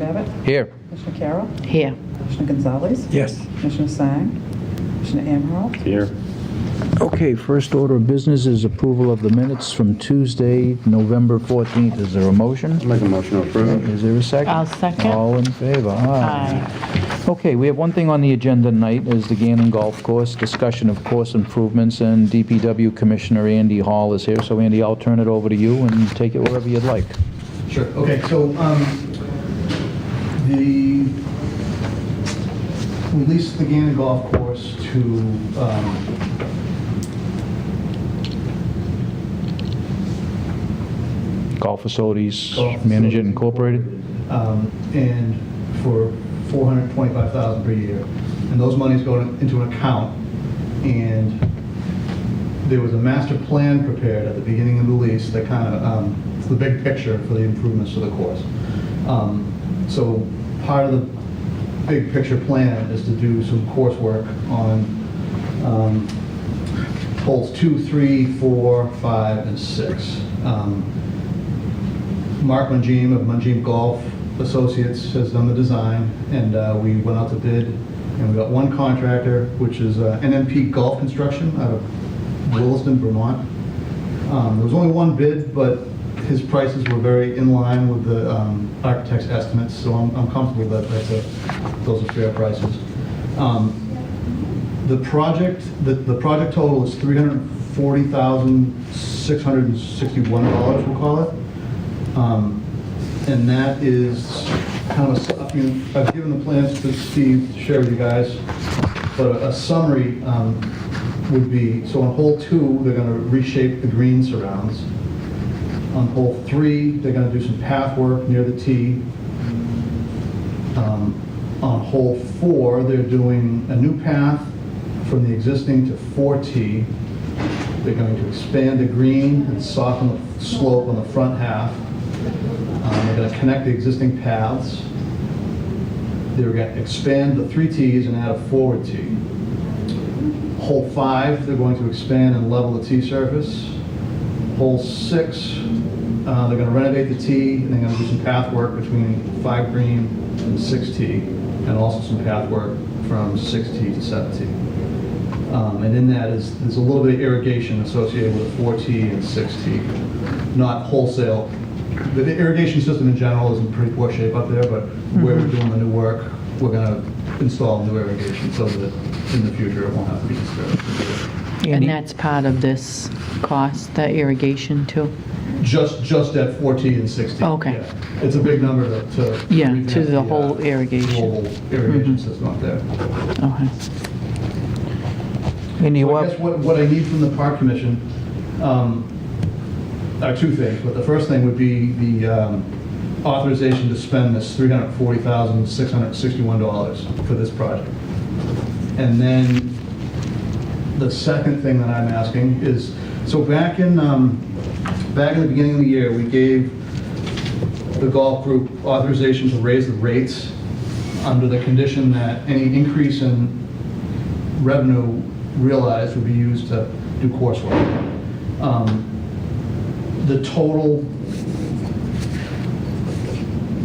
Babbitt? Here. Commissioner Carroll? Here. Commissioner Gonzalez? Yes. Commissioner Sang? Commissioner Amherst? Here. Okay, first order of business is approval of the minutes from Tuesday, November 14th. Is there a motion? I'll make a motion to approve. Is there a second? I'll second. All in favor? Aye. Okay, we have one thing on the agenda tonight, is the Gannon Golf Course, discussion of course improvements, and DPW Commissioner Andy Hall is here. So Andy, I'll turn it over to you and take it wherever you'd like. Sure. Okay, so we leased the Gannon Golf Course to Golf Facilities Golf Manager Facilities Incorporated. and for $425,000 per year. And those monies go into an account, and there was a master plan prepared at the beginning of the lease that kind of, it's the big picture for the improvements to the course. So part of the big picture plan is to do some coursework on holes 2, 3, 4, 5, and 6. Mark Mungeem of Mungeem Golf Associates has done the design, and we went out to bid, and we got one contractor, which is NMP Golf Construction out of Williston, Vermont. There was only one bid, but his prices were very in line with the architect's estimates, so I'm comfortable that those are fair prices. The project total is $340,661, we'll call it. And that is kind of I've given the plans to Steve to share with you guys, but a summary would be, so on hole 2, they're going to reshape the green surrounds. On hole 3, they're going to do some path work near the tee. On hole 4, they're doing a new path from the existing to 4T. They're going to expand the green and soften the slope on the front half. They're going to connect the existing paths. They're going to expand the 3 tees and add a forward tee. Hole 5, they're going to expand and level the tee surface. Hole 6, they're going to renovate the tee, and they're going to do some path work between 5 green and 6 tee, and also some path work from 6 tee to 7 tee. And in that there's a little bit of irrigation associated with 4 tee and 6 tee, not wholesale. The irrigation system in general is in pretty poor shape up there, but where we're doing the new work, we're going to install new irrigation so that in the future it won't have to be disturbed. And that's part of this cost, the irrigation too? Just at 4T and 6T. Okay. Yeah. It's a big number to Yeah, revamp to the whole irrigation. whole irrigation system up there. Okay. Andy, So I guess what I need from the Park Commission are 2 things, but the first thing would be the authorization to spend this $340,661 for this project. And then the second thing that I'm asking is, so back in the beginning of the year, we gave the golf group authorization to raise the rates under the condition that any increase in revenue realized would be used to do coursework. The total,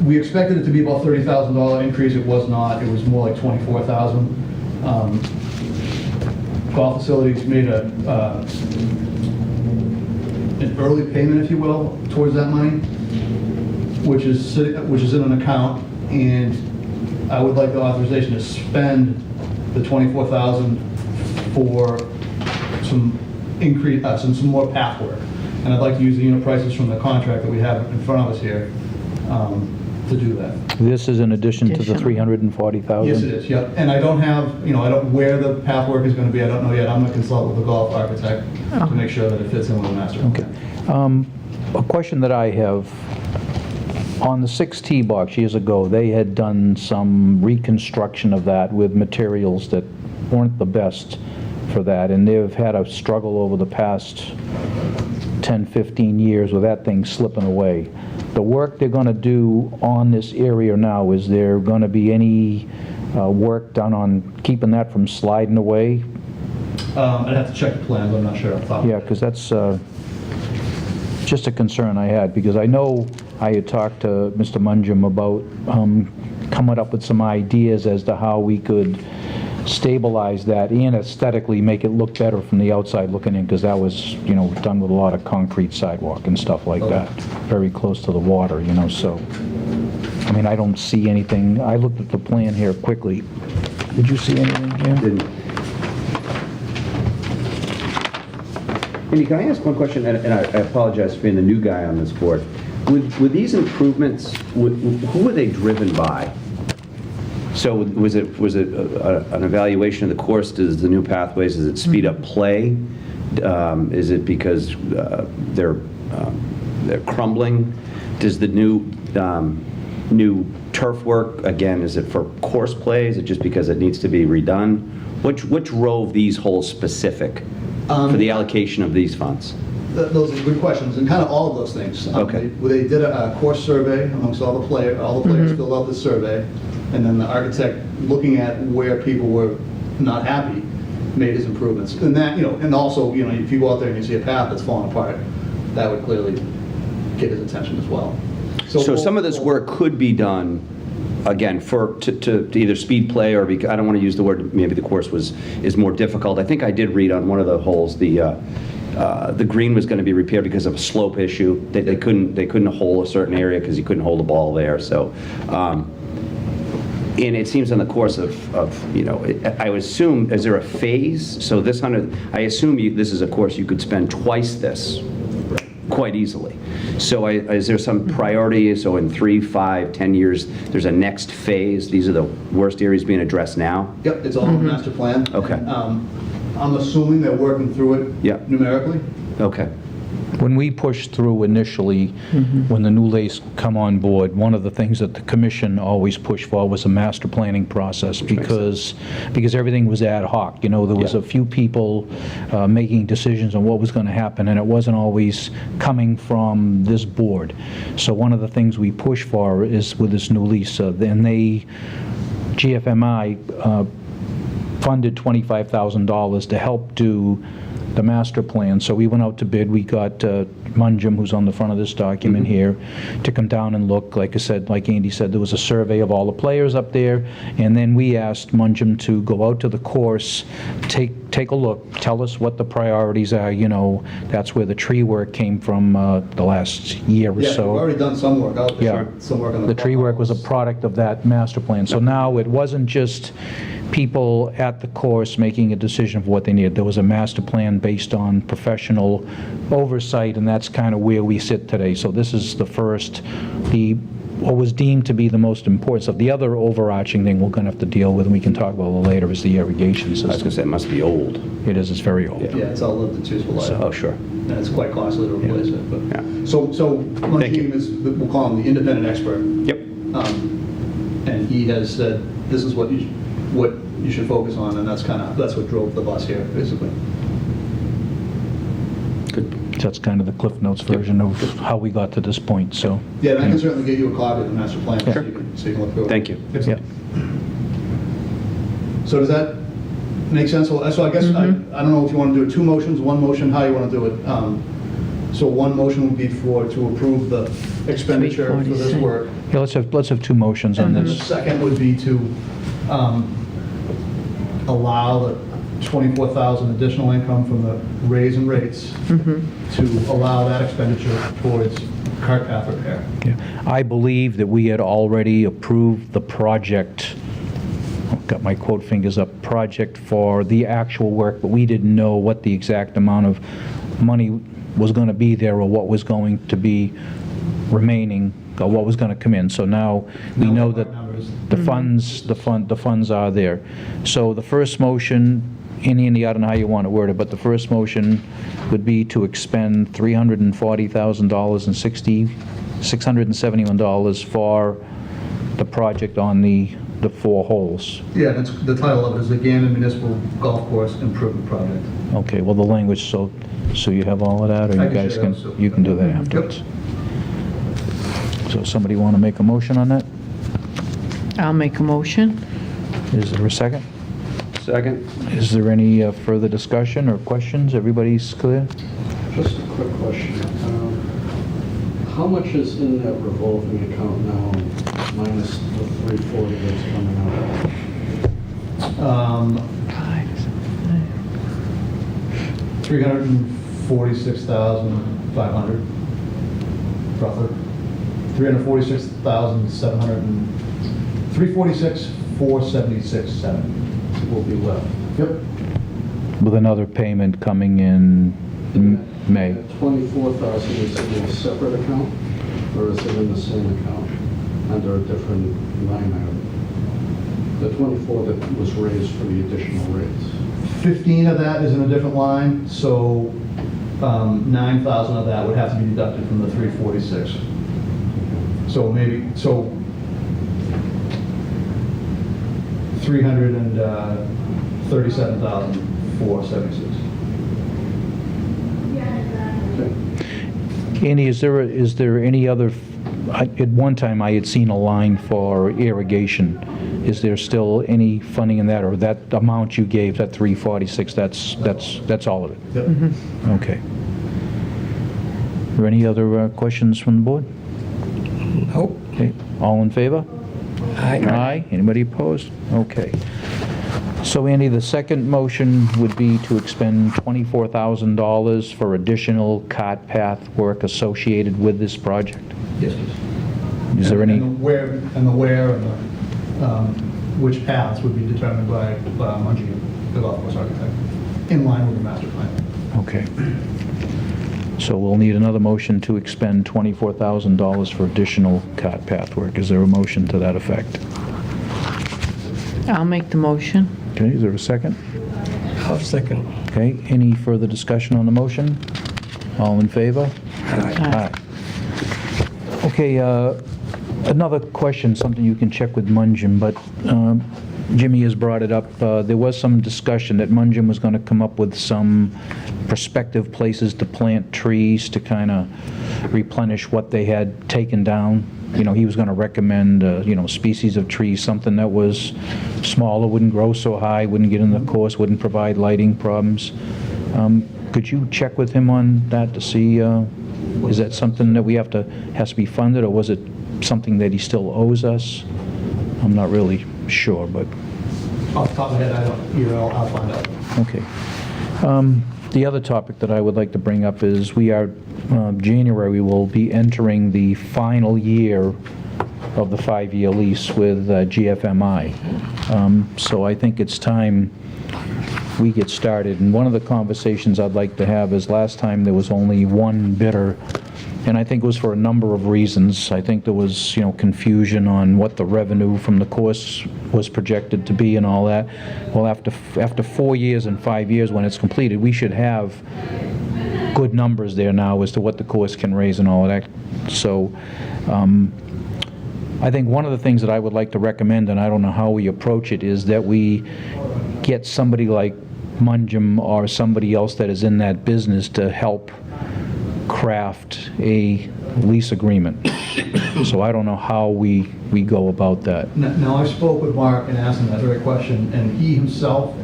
we expected it to be about $30,000 increase. It was not. It was more like $24,000. Golf Facilities made an early payment, if you will, towards that money, which is in an account, and I would like the authorization to spend the $24,000 for some increase, some more path work. And I'd like to use the unit prices from the contract that we have in front of us here to do that. this is in addition to the $340,000? Yes, it is, yep. And I don't have, where the path work is going to be, I don't know yet. I'm going to consult with the golf architect to make sure that it fits in with the master plan. Okay. A question that I have, on the 6 tee box years ago, they had done some reconstruction of that with materials that weren't the best for that, and they've had a struggle over the past 10, 15 years with that thing slipping away. The work they're going to do on this area now, is there going to be any work done on keeping that from sliding away? I'd have to check the plans, I'm not sure off the top. Yeah, because that's just a concern I had, because I know I had talked to Mr. Mungem about coming up with some ideas as to how we could stabilize that and aesthetically make it look better from the outside looking in, because that was, done with a lot of concrete sidewalk and stuff like that, very close to the water, so, I mean, I don't see anything. I looked at the plan here quickly. Did you see anything here? Didn't. Andy, can I ask one question? And I apologize for being the new guy on this board. With these improvements, who were they driven by? So was it an evaluation of the course? Does the new pathways, does it speed up play? Is it because they're crumbling? Does the new turf work, again, is it for course play? Is it just because it needs to be redone? What drove these holes specific for the allocation of these funds? Those are good questions, and kind of all of those things. Okay. They did a course survey amongst all the players filled out this survey, and then the architect, looking at where people were not happy, made his improvements. And that, and also, if you go out there and you see a path that's falling apart, that would clearly get his attention as well. So some of this work could be done, again, to either speed play or, I don't want to use the word, maybe the course is more difficult. I think I did read on one of the holes, the green was going to be repaired because of a slope issue. They couldn't hole a certain area because you couldn't hold the ball there. So, and it seems on the course of I would assume, is there a phase? So this 100, I assume this is a course you could spend twice this quite easily. So is there some priority? So in 3, 5, 10 years, there's a next phase? These are the worst areas being addressed now? Yep, it's all in the master plan. Okay. I'm assuming they're working through it numerically. Okay. When we pushed through initially, when the new LACE come on board, one of the things that the commission always pushed for was a master planning process, because everything was ad hoc. There was a few people making decisions on what was going to happen, and it wasn't always coming from this board. So one of the things we push for is with this new lease, and GFMI funded $25,000 to help do the master plan. So we went out to bid. We got Mungem, who's on the front of this document here, to come down and look. Like I said, like Andy said, there was a survey of all the players up there, and then we asked Mungem to go out to the course, take a look, tell us what the priorities are. That's where the tree work came from the last year or so. We've already done some work out there. Yeah. Some work on The tree work was a product of that master plan. So now it wasn't just people at the course making a decision of what they needed. There was a master plan based on professional oversight, and that's kind of where we sit today. So this is the first, what was deemed to be the most important stuff. The other overarching thing we're going to have to deal with, and we can talk about it later, is the irrigation system. I was going to say, it must be old. It is. It's very old. Yeah, it's all lived its useful life. Oh, sure. And it's quite costly to replace it. But Yeah. So my Thank you. team is, we'll call him the independent expert. Yep. And he has said, this is what you should focus on, and that's what drove the bus here, basically. Good. That's kind of the Cliff Notes version of how we got to this point. So. Yeah, and I can certainly get you a copy of the master plan Yeah. so you can look through it. Thank you. Yeah. So does that make sense? So I guess, I don't know if you want to do it 2 motions, 1 motion, how you want to do it. So 1 motion would be to approve the expenditure for this 346. work. Yeah, let's have 2 motions on And the this. second would be to allow the 24,000 additional income from the raise and rates to allow that expenditure towards cart path repair. Yeah. I believe that we had already approved the project, I've got my quote fingers up, project for the actual work, but we didn't know what the exact amount of money was going to be there or what was going to be remaining or what was going to come in. So now we know that the funds are there. So the first motion, Andy, I don't know how you want to word it, but the first motion would be to expend $340,000 and $671 for the project on the 4 holes. Yeah, that's, the title of it is the Gannon Municipal Golf Course Improvement Project. Okay, well, the language, so you have all of that, or I you can guys share can, those. you can do that afterwards. So somebody want to make a motion on that? I'll make a motion. Is there a second? Second. Is there any further discussion or questions? Everybody's clear? Just a quick question. How much is in that revolving account now, minus the 340 that's coming out? 346,500, roughly. 346,476.70. Will be left. Yep. With another payment coming in May. That 24,000 is in a separate account, or is it in the same account, under a different line item? The 24 that was raised for the additional rates. 15 of that is in a different line, so 9,000 of that would have to be deducted from the 346. So maybe, 337,476. Andy, is there any other, at one time I had seen a line for irrigation. Is there still any funding in that, or that amount you gave, that 346, that's all of it? Yep. Okay. Are there any other questions from the board? Nope. Okay, all in favor? Aye. Aye. Anybody opposed? Okay. So Andy, the second motion would be to expend $24,000 for additional cart path work associated with this project. Yes, please. Is there any? And the where and the which paths would be determined by Mungie, the golf course architect, in line with the master plan. Okay. So we'll need another motion to expend $24,000 for additional cart path work. Is there a motion to that effect? I'll make the motion. Okay, is there a second? I'll second. Okay, any further discussion on the motion? All in favor? Aye. Okay, another question, something you can check with Munjim, but Jimmy has brought it up. There was some discussion that Munjim was going to come up with some prospective places to plant trees to kind of replenish what they had taken down. You know, he was going to recommend, species of trees, something that was smaller, wouldn't grow so high, wouldn't get in the course, wouldn't provide lighting problems. Could you check with him on that to see, is that something that has to be funded, or was it something that he still owes us? I'm not really sure, but... Off the top of my head, I don't, I'll find out. Okay. The other topic that I would like to bring up is January, we will be entering the final year of the 5-year lease with GFMI. So I think it's time we get started. And one of the conversations I'd like to have is, last time there was only one bidder, and I think it was for a number of reasons. I think there was, confusion on what the revenue from the course was projected to be and all that. Well, after 4 years and 5 years, when it's completed, we should have good numbers there now as to what the course can raise and all of that. So I think one of the things that I would like to recommend, and I don't know how we approach it, is that we get somebody like Munjim or somebody else that is in that business to help craft a lease agreement. So I don't know how we go about that. Now, I spoke with Mark and asked him that very question, and he himself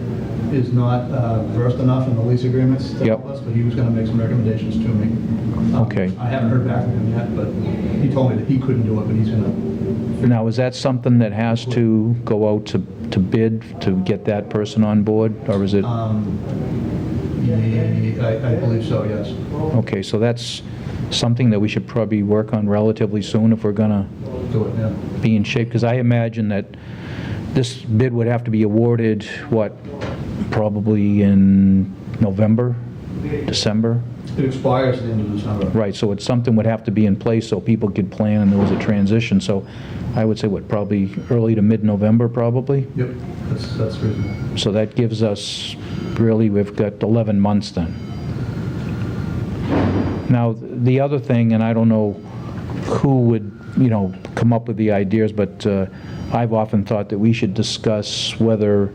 is not versed enough in the lease agreements to help us, but he was going to make some recommendations to me. Okay. I haven't heard back from him yet, but he told me that he couldn't do it, but he's going to. Now, is that something that has to go out to bid to get that person on board, or is it? I believe so, yes. Okay, so that's something that we should probably work on relatively soon if we're going to Do it, yeah. be in shape, because I imagine that this bid would have to be awarded, probably in November, December? It expires at the end of December. Right, so it's something would have to be in place so people could plan and there was a transition. So I would say, probably early to mid-November, probably? Yep, that's reasonable. So that gives us, really, we've got 11 months then. Now, the other thing, and I don't know who would, come up with the ideas, but I've often thought that we should discuss whether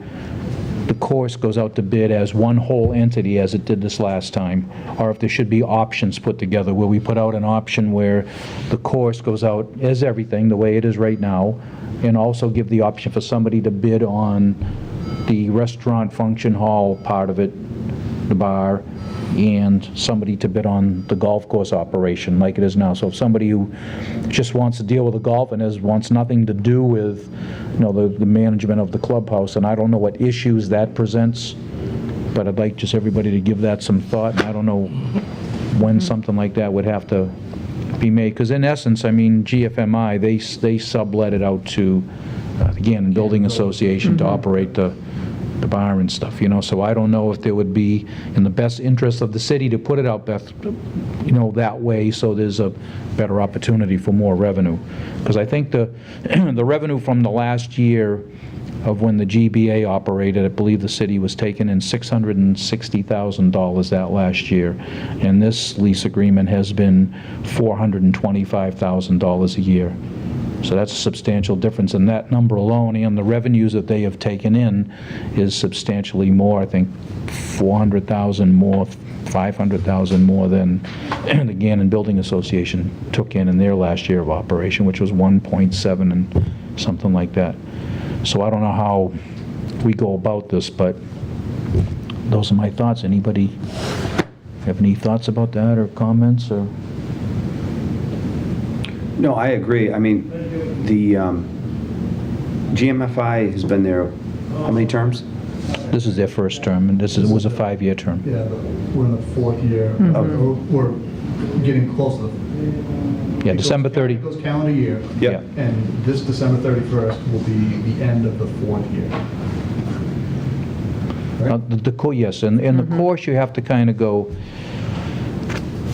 the course goes out to bid as one whole entity, as it did this last time, or if there should be options put together, where we put out an option where the course goes out as everything, the way it is right now, and also give the option for somebody to bid on the restaurant function hall part of it, the bar, and somebody to bid on the golf course operation like it is now. So if somebody who just wants to deal with the golf and wants nothing to do with, the management of the clubhouse, and I don't know what issues that presents, but I'd like just everybody to give that some thought, and I don't know when something like that would have to be made, because in essence, I mean, GFMI, they sublet it out to, again, building association to operate the bar and stuff, so I don't know if there would be in the best interest of the city to put it out that way, so there's a better opportunity for more revenue. Because I think the revenue from the last year of when the GBA operated, I believe the city was taking in $660,000 that last year, and this lease agreement has been $425,000 a year. So that's a substantial difference, and that number alone and the revenues that they have taken in is substantially more, I think 400,000 more, 500,000 more than the Gannon Building Association took in their last year of operation, which was 1.7 and something like that. So I don't know how we go about this, but those are my thoughts. Anybody have any thoughts about that or comments? Or No, I agree. I mean, the GMFI has been there how many terms? this is their first term, and this was a 5-year term. Yeah, we're in the 4th year. We're getting close to the... Yeah, December 30. It goes calendar year. Yep. And this December 31st will be the end of the 4th year. Yes, and the course, you have to kind of go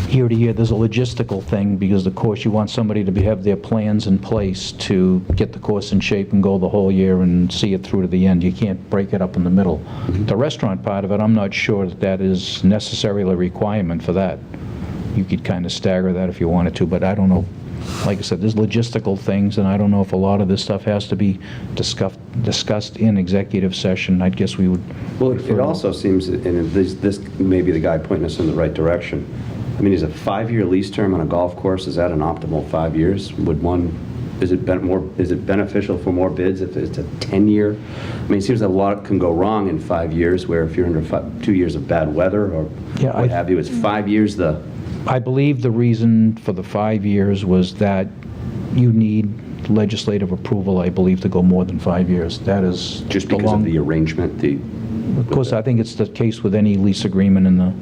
year to year. There's a logistical thing, because the course, you want somebody to have their plans in place to get the course in shape and go the whole year and see it through to the end. You can't break it up in the middle. The restaurant part of it, I'm not sure that is necessarily a requirement for that. You could kind of stagger that if you wanted to, but I don't know. Like I said, there's logistical things, and I don't know if a lot of this stuff has to be discussed in executive session. I guess we would... Well, it also seems, and this may be the guy pointing us in the right direction. I mean, is a 5-year lease term on a golf course, is that an optimal 5 years? Is it beneficial for more bids if it's a 10-year? I mean, it seems that a lot can go wrong in 5 years, where if you're under 2 years of bad weather or what have you, it's 5 years I believe the reason for the 5 years was that you need legislative approval, I believe, to go more than 5 years. That is just because of the arrangement, Of course, I think it's the case with any lease agreement in the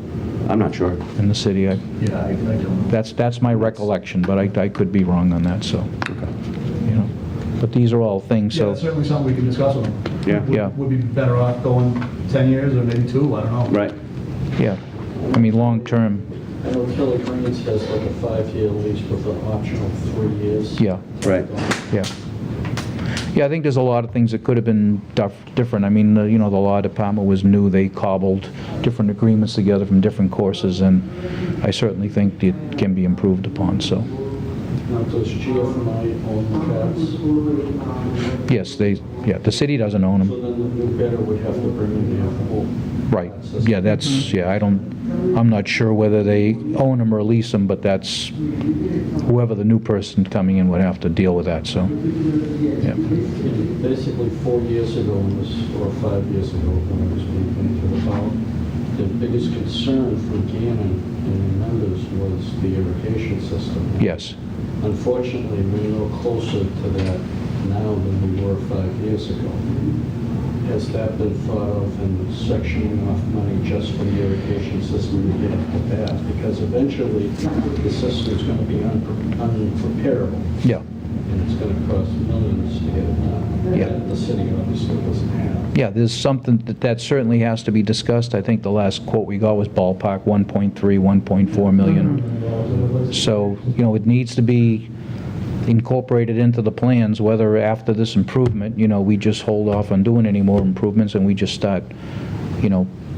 I'm not sure. in the city. Yeah, I don't know. That's my recollection, but I could be wrong on that, so, But these are all things, Yeah, so... it's certainly something we can discuss with them. Yeah. Would be better off going 10 years or maybe 2, I don't know. Right. Yeah, I mean, long-term, I know Kelly Greens has like a 5-year lease with an option of 3 years. yeah, Right. yeah. Yeah, I think there's a lot of things that could have been different. I mean, the law department was new. They cobbled different agreements together from different courses, and I certainly think it can be improved upon, so. Now, does GFMI own the pads? Yes, the city doesn't own So them. then the new bidder would have to bring in their whole... Right, yeah, I'm not sure whether they own them or lease them, but that's, whoever the new person coming in would have to deal with that, so, yeah. Basically, 4 years ago, or 5 years ago, when I was speaking to the board, the biggest concern for Gannon and the members was the irrigation system. Yes. Unfortunately, we're no closer to that now than we were 5 years ago. Has that been thought of in sectioning off money just for the irrigation system to get up the path? Because eventually, the system is going to be unrepairable, Yeah. and it's going to cost millions to get it done. Yeah. That the city obviously doesn't have. Yeah, there's something that certainly has to be discussed. I think the last quote we got was ballpark 1.3, 1.4 million. So, it needs to be incorporated into the plans, whether after this improvement, we just hold off on doing any more improvements and we just start,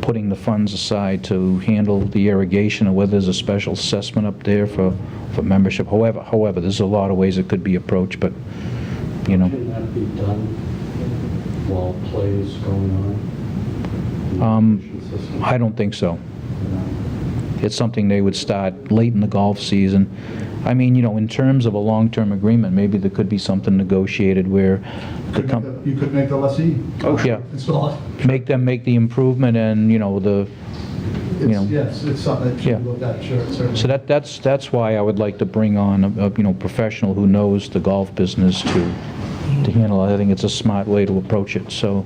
putting the funds aside to handle the irrigation, or whether there's a special assessment up there for membership. However, there's a lot of ways it could be approached, but, Can that be done while play is going on? in the irrigation system? I don't think so. It's something they would start late in the golf season. I mean, in terms of a long-term agreement, maybe there could be something negotiated where You could make the lessee yeah, install it. make them make the improvement, and, you know. Yes, it's something that Yeah. should be looked at, sure, certainly. So that's why I would like to bring on a professional who knows the golf business to handle it. I think it's a smart way to approach it. So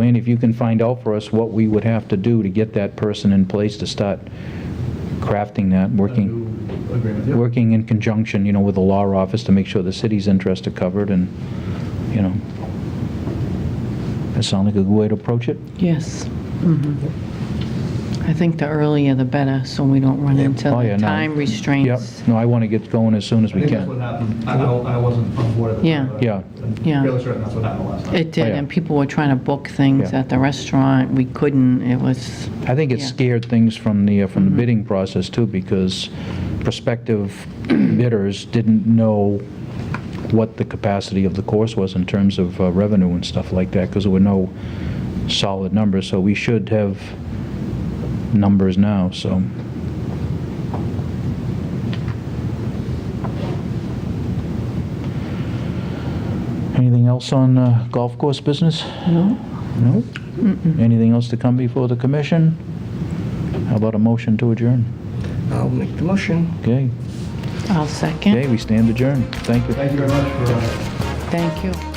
Andy, if you can find out for us what we would have to do to get that person in place to start crafting that, New agreement, yeah. working in conjunction, with the law office to make sure the city's interests are covered, and, that sound like a good way to approach it? Yes. I think the earlier the better, so we don't run into Oh, yeah, the no. time Yep. restraints. No, I want to get going as soon as I we think that's what can. happened. I wasn't on board at the Yeah. time. but Yeah. I'm Yeah. fairly certain that's what happened last time. It did, Oh, yeah. and people were trying to book things Yeah. at the restaurant. We couldn't. It was, I think it Yeah. scared things from the bidding process too, because prospective bidders didn't know what the capacity of the course was in terms of revenue and stuff like that, because there were no solid numbers, so we should have numbers now, so. Anything else on golf course business? no? No? Anything else to come before the commission? How about a motion to adjourn? I'll make the motion. Okay, I'll second. okay, we stand adjourned. Thank you. Thank you very much for Thank you.